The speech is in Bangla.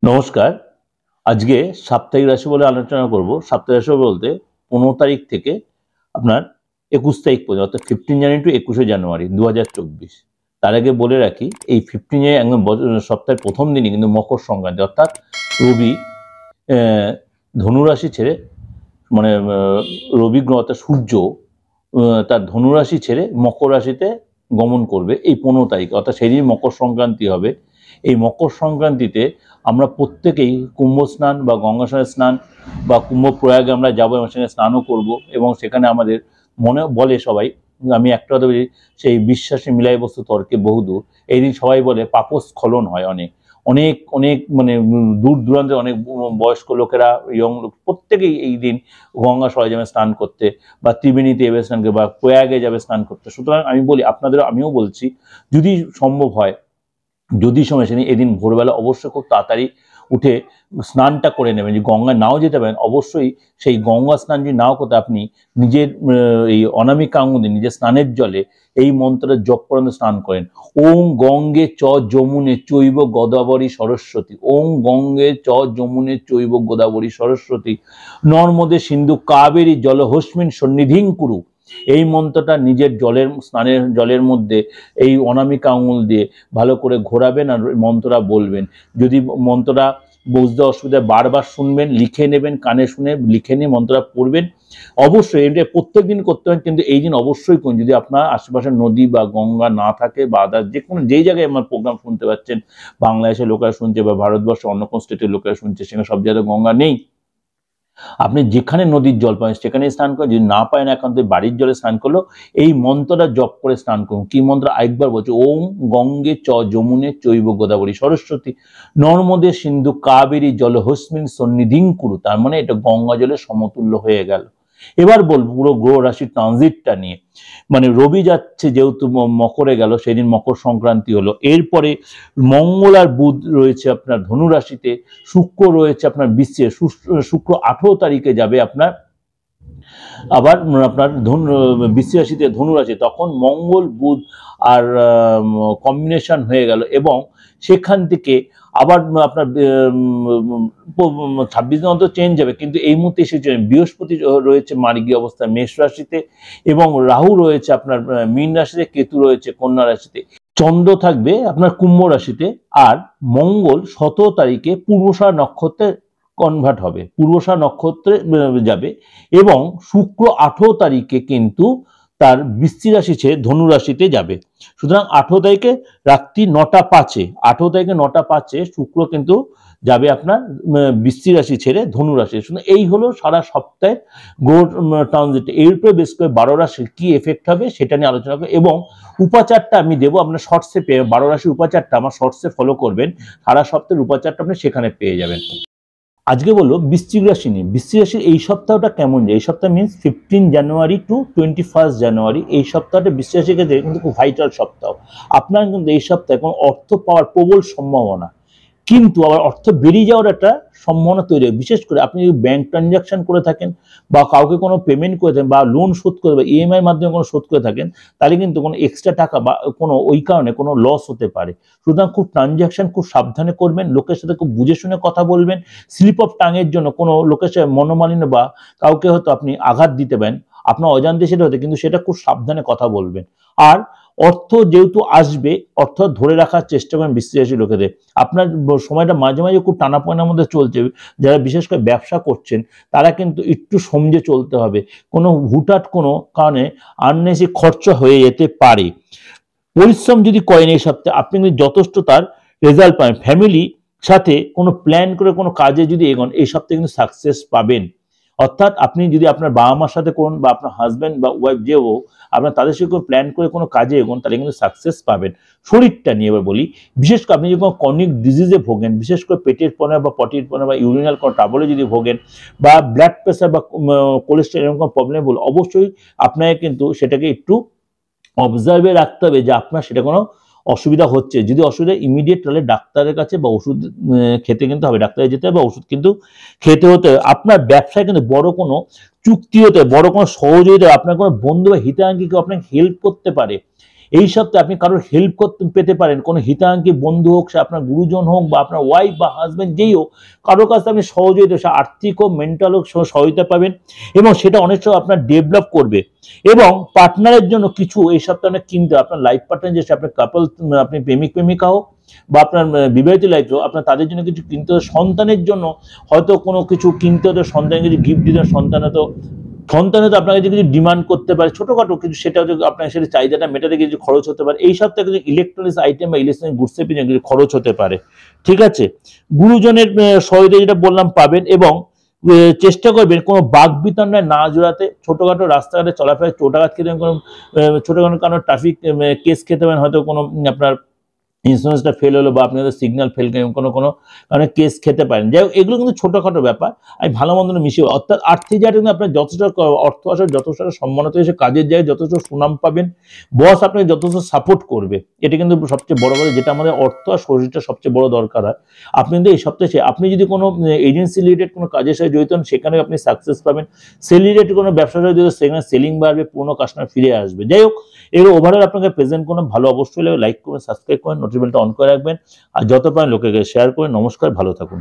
নমস্কার। আজকে সাপ্তাহিক রাশি বলে আলোচনা করব। সাপ্তাহিক রাশি বলতে 15 তারিখ থেকে আপনার 21 তারিখ পর্যন্ত, অর্থাৎ 15 জানুয়ারি টু 21শে জানুয়ারি 2024। তার আগে বলে রাখি, এই 15 জানুয়ারি একদম সপ্তাহের প্রথম দিনই কিন্তু মকর সংক্রান্তি, অর্থাৎ রবি ধনুরাশি ছেড়ে, মানে রবি গ্রহ অর্থাৎ সূর্য তার ধনুরাশি ছেড়ে মকর রাশিতে গমন করবে এই 15 তারিখ, অর্থাৎ সেদিন মকর সংক্রান্তি হবে। এই মকর সংক্রান্তিতে আমরা প্রত্যেকেই কুম্ভ স্নান বা গঙ্গা স্নান বা কুম্ভ প্রয়াগে আমরা যাবো এবং সেখানে স্নানও করবো, এবং সেখানে আমাদের মনে বলে সবাই, আমি একটা কথা বলি, সেই বিশ্বাসে মিলাই বস্তু তর্কে বহুদূর। এই দিন সবাই বলে পাপস্খলন হয় অনেক অনেক অনেক, মানে দূর দূরান্তের অনেক বয়স্ক লোকেরা, ইয়ং লোক, প্রত্যেকেই এই দিন গঙ্গা সবাই যাবে স্নান করতে, বা ত্রিবেণীতে যাবে স্নান করতে, বা প্রয়াগে যাবে স্নান করতে। সুতরাং আমি বলি আপনাদের, আমিও বলছি, যদি সম্ভব হয়, যদি সময় সেদিন এদিন ভোরবেলা অবশ্যই খুব তাড়াতাড়ি উঠে স্নানটা করে নেবেন। যে গঙ্গায় নাও যেতে পারেন, অবশ্যই সেই গঙ্গা স্নান যদি নাও করতে, আপনি নিজের এই অনামিকা আঙুলে নিজের স্নানের জলে এই মন্ত্রটা জপ করেন, স্নান করেন। ওং গঙ্গে চ যমুনে চৈব গোদাবরী সরস্বতী, ওং গঙ্গে চ যমুনে চৈব গোদাবরী সরস্বতী, নর্মদে সিন্ধু কাবেরী জলহস্মিন সন্নিধিং কুরু। এই মন্ত্রটা নিজের স্নানের জলের মধ্যে এই অনামিকা আঙুল দিয়ে ভালো করে ঘোরাবেন আর মন্ত্রটা বলবেন। যদি মন্ত্রটা বুঝতে অসুবিধা, বারবার শুনবেন, লিখে নেবেন, কানে শুনে লিখে নিয়ে মন্ত্রটা পড়বেন। অবশ্যই এটা প্রত্যেক দিন করতে হবে, কিন্তু এই দিন অবশ্যই করুন। যদি আপনার আশেপাশে নদী বা গঙ্গা না থাকে, বা আদার যে কোনো যেই জায়গায় আমার প্রোগ্রাম শুনতে পাচ্ছেন, বাংলাদেশের লোকেরা শুনছে বা ভারতবর্ষের অন্য কোনো স্টেটের লোকেরা শুনছে, সেখানে সব জায়গায় গঙ্গা নেই, আপনি যেখানে নদীর জল পান সেখানে স্নান করেন। যদি না পারেন, একান্ত বাড়ির জলে স্নান করলো, এই মন্ত্রটা জপ করে স্নান করুন। কি মন্ত্র? আরেকবার বলছে, ওম গঙ্গে চ যমুনে চৈব গোদাবরী সরস্বতী, নর্মদে সিন্ধু কাবেরী জলহস্মিন সন্নিধিং কুরু। তার মানে এটা গঙ্গা জলের সমতুল্য হয়ে গেল। এবার বলবো পুরো গ্রহ রাশির ট্রানজিটটা নিয়ে। মানে রবি যাচ্ছে যেহেতু মকরে গেল, সেদিন মকর সংক্রান্তি হলো। এরপরে মঙ্গল আর বুধ রয়েছে আপনার ধনু রাশিতে, শুক্র রয়েছে আপনার বৃশ্চিকে। শুক্র 18 তারিখে যাবে আপনার আবার আপনার বৃশ্চিক রাশিতে ধনু রাশি। তখন মঙ্গল বুধ আর কম্বিনেশন হয়ে গেল, এবং সেখান থেকে আবার আপনার 26 দিন অন্তর চেঞ্জ যাবে, কিন্তু এই মুহূর্তে এসেছে বৃহস্পতি রয়েছে মার্গী অবস্থায় মেষ রাশিতে, এবং রাহু রয়েছে আপনার মীন রাশিতে, কেতু রয়েছে কন্যা রাশিতে, চন্দ্র থাকবে আপনার কুম্ভ রাশিতে, আর মঙ্গল 17 তারিখে পূর্বষাঢ় নক্ষত্রে কনভার্ট হবে, পূর্বষাঢ় নক্ষত্রে যাবে, এবং শুক্র 18 তারিখে কিন্তু তার বৃশ্চিক রাশি ছেড়ে ধনু রাশিতে যাবে। সুতরাং 18 তারিখে রাত্রি 9টা 5-এ, 18 তারিখে 9টা 5-এ শুক্র কিন্তু যাবে আপনার বৃশ্চিক রাশি ছেড়ে ধনু রাশি। এই হলো সারা সপ্তাহের গ্রহ ট্রানজিট। এর উপরে বেশ করে 12 রাশির কি এফেক্ট হবে সেটা নিয়ে আলোচনা করবো, এবং উপাচারটা আমি দেবো আপনার শর্টসে পেয়ে, 12 রাশির উপাচারটা আমার শর্টসে ফলো করবেন, সারা সপ্তাহের উপাচারটা আপনি সেখানে পেয়ে যাবেন। আজকে বলবো বৃশ্চিক রাশি নিয়ে। বৃশ্চিক রাশির এই সপ্তাহটা কেমন যায়? এই সপ্তাহ মিনস 15 জানুয়ারি টু 21 জানুয়ারি, এই সপ্তাহটা বৃশ্চিক রাশির ক্ষেত্রে কিন্তু খুব ভাইটাল সপ্তাহ। আপনার কিন্তু এই সপ্তাহে কোনো অর্থ পাওয়ার প্রবল সম্ভাবনা, কিন্তু আবার অর্থ বেরিয়ে যাওয়ার একটা সম্ভাবনা তৈরি হয়। বিশেষ করে আপনি যদি ব্যাংক ট্রানজাকশন করে থাকেন, বা কাউকে কোনো পেমেন্ট করে থাকেন, বা লোন শোধ করে, বা ইএমআই মাধ্যমে কোনো শোধ করে থাকেন, তাহলে কিন্তু কোনো এক্সট্রা টাকা বা কোনো ওই কারণে কোনো লস হতে পারে। সুতরাং খুব ট্রানজাকশন খুব সাবধানে করবেন, লোকের সাথে খুব বুঝে শুনে কথা বলবেন। স্লিপ অফ টাঙের জন্য কোনো লোকের সাথে মনোমালিন্য বা কাউকে হয়তো আপনি আঘাত দিতে পারেন, আপনার অজান্তে সেটা হতে, কিন্তু সেটা খুব সাবধানে কথা বলবেন। আর অর্থ যেহেতু আসবে, অর্থ ধরে রাখার চেষ্টা করেন বৃশ্চিক রাশির লোকেদের। আপনার সময়টা মাঝে মাঝে খুব টানাপোড়েনের মধ্যে চলছে। যারা বিশেষ করে ব্যবসা করছেন, তারা কিন্তু একটু সমঝে চলতে হবে। কোনো হুটহাট কোনো কারণে আননেসেসারি খরচা হয়ে যেতে পারে। পরিশ্রম যদি করেন এই সপ্তাহে, আপনি কিন্তু যথেষ্ট তার রেজাল্ট পাবেন। ফ্যামিলি সাথে কোনো প্ল্যান করে কোনো কাজে যদি এগোন, এই সপ্তাহে কিন্তু সাকসেস পাবেন। অর্থাৎ আপনি যদি আপনার বাবা মার সাথে করুন, বা আপনার হাজব্যান্ড বা ওয়াইফ যে হোক, আপনার তাদের সাথে প্ল্যান করে কোনো কাজে এগোন, তাহলে কিন্তু সাকসেস পাবেন। শরীরটা নিয়ে এবার বলি, বিশেষ করে আপনি যদি কোনো ক্রনিক ডিজিজে ভোগেন, বিশেষ করে পেটের প্রবলেম বা পটির প্রবলেম বা ইউরিনাল কোনো ট্রাবলে যদি ভোগেন, বা ব্লাড প্রেশার বা কোলেস্ট্রল এরকম কোনো প্রবলেম বলে, অবশ্যই আপনাকে কিন্তু সেটাকে একটু অবজার্ভে রাখতে হবে যে আপনার সেটা কোনো অসুবিধা হচ্ছে। যদি অসুবিধা ইমিডিয়েট, তাহলে ডাক্তারের কাছে বা ওষুধ খেতে কিন্তু হবে, ডাক্তারে যেতে হবে বা ওষুধ কিন্তু খেতে হতে হবে। আপনার ব্যবসায় কিন্তু বড় কোনো চুক্তি হতে, বড় কোনো সহযোগিতা, আপনার কোনো বন্ধু বা হিতাকাঙ্ক্ষী কেউ আপনাকে হেল্প করতে পারে, এই সপ্তাহে আপনি কারোর হেল্প করতে পেতে পারেন, কোনো হিতাকাঙ্ক্ষী বন্ধু হোক, সে আপনার গুরুজন হোক বা আপনার ওয়াইফ বা হাজব্যান্ড যেই হোক, কারোর কাছ থেকে আপনি সহযোগিতা, সে আর্থিক হোক মেন্টাল হোক সহযোগিতা পাবেন এবং সেটা অনেক সময় আপনার ডেভেলপ করবে। এবং পার্টনারের জন্য কিছু এই সপ্তাহে আপনার কিনতে, আপনার লাইফ পার্টনার যে আপনার কাপল, আপনি প্রেমিক প্রেমিকা হোক বা আপনার বিবাহিত লাইফ হোক, আপনার তাদের জন্য কিছু কিনতে হবে। সন্তানের জন্য হয়তো কোনো কিছু কিনতে হতো, সন্তানকে কিছু গিফট দিতে, সন্তান হয়তো আপনাকে কিছু ডিমান্ড করতে পারে ছোটখাটো কিছু, সেটা আপনার সেটা চাহিদাটা মেটাতে কিছু খরচ হতে পারে। এই সপ্তাহে কিছু ইলেকট্রনিক্স আইটেম বা ইলেকট্রনিক গুডসের পিছনে কিছু খরচ হতে পারে। ঠিক আছে, গুরুজনের সহযোগিতা যেটা বললাম পাবেন এবং চেষ্টা করবেন কোনো বাঘ বিতণ্ডায় না জড়াতে। ছোটখাটো রাস্তাঘাটে চলাফেরা চোটাঘাত খেতে, কোনো ছোটখাটো কারণ ট্রাফিক কেস খেতে পারেন, হয়তো কোনো আপনার ইন্স্যুরেন্সটা ফেল হলো বা আপনি হয়তো সিগন্যাল ফেল কোনো কারণে কেস খেতে পারেন। যাই হোক, এগুলো কিন্তু ছোটখাটো ব্যাপার, আমি ভালো মন্দ মিশিয়ে, অর্থাৎ আর্থিক জায়গাটা কিন্তু আপনার যথেষ্ট অর্থ আসার, যথেষ্ট সম্মানিত এসে কাজের জায়গায় যথেষ্ট সুনাম পাবেন, বস আপনাকে যথেষ্ট সাপোর্ট করবে। এটা কিন্তু সবচেয়ে বড় কথা, যেটা আমাদের অর্থ আর শরীরটা সবচেয়ে বড় দরকার হয়। আপনি কিন্তু এই সপ্তাহে আপনি যদি কোনো এজেন্সি রিলেটেড কোনো কাজের সাথে জড়িত হন, সেখানে আপনি সাকসেস পাবেন। সেল রিলেটেড কোনো ব্যবসার সাথে জড়িত, সেখানে সেলিং বাড়বে, পুরনো কাস্টমার ফিরে আসবে। যাই হোক, এগুলো ওভারঅল আপনাকে প্রেজেন্ট করলাম। ভালো অবশ্যই লাইক করবেন, সাবস্ক্রাইব করেন, নোটিফিকেশনটা অন করে রাখবেন আর যত পারেন লোকেকে শেয়ার করে। নমস্কার, ভালো থাকুন।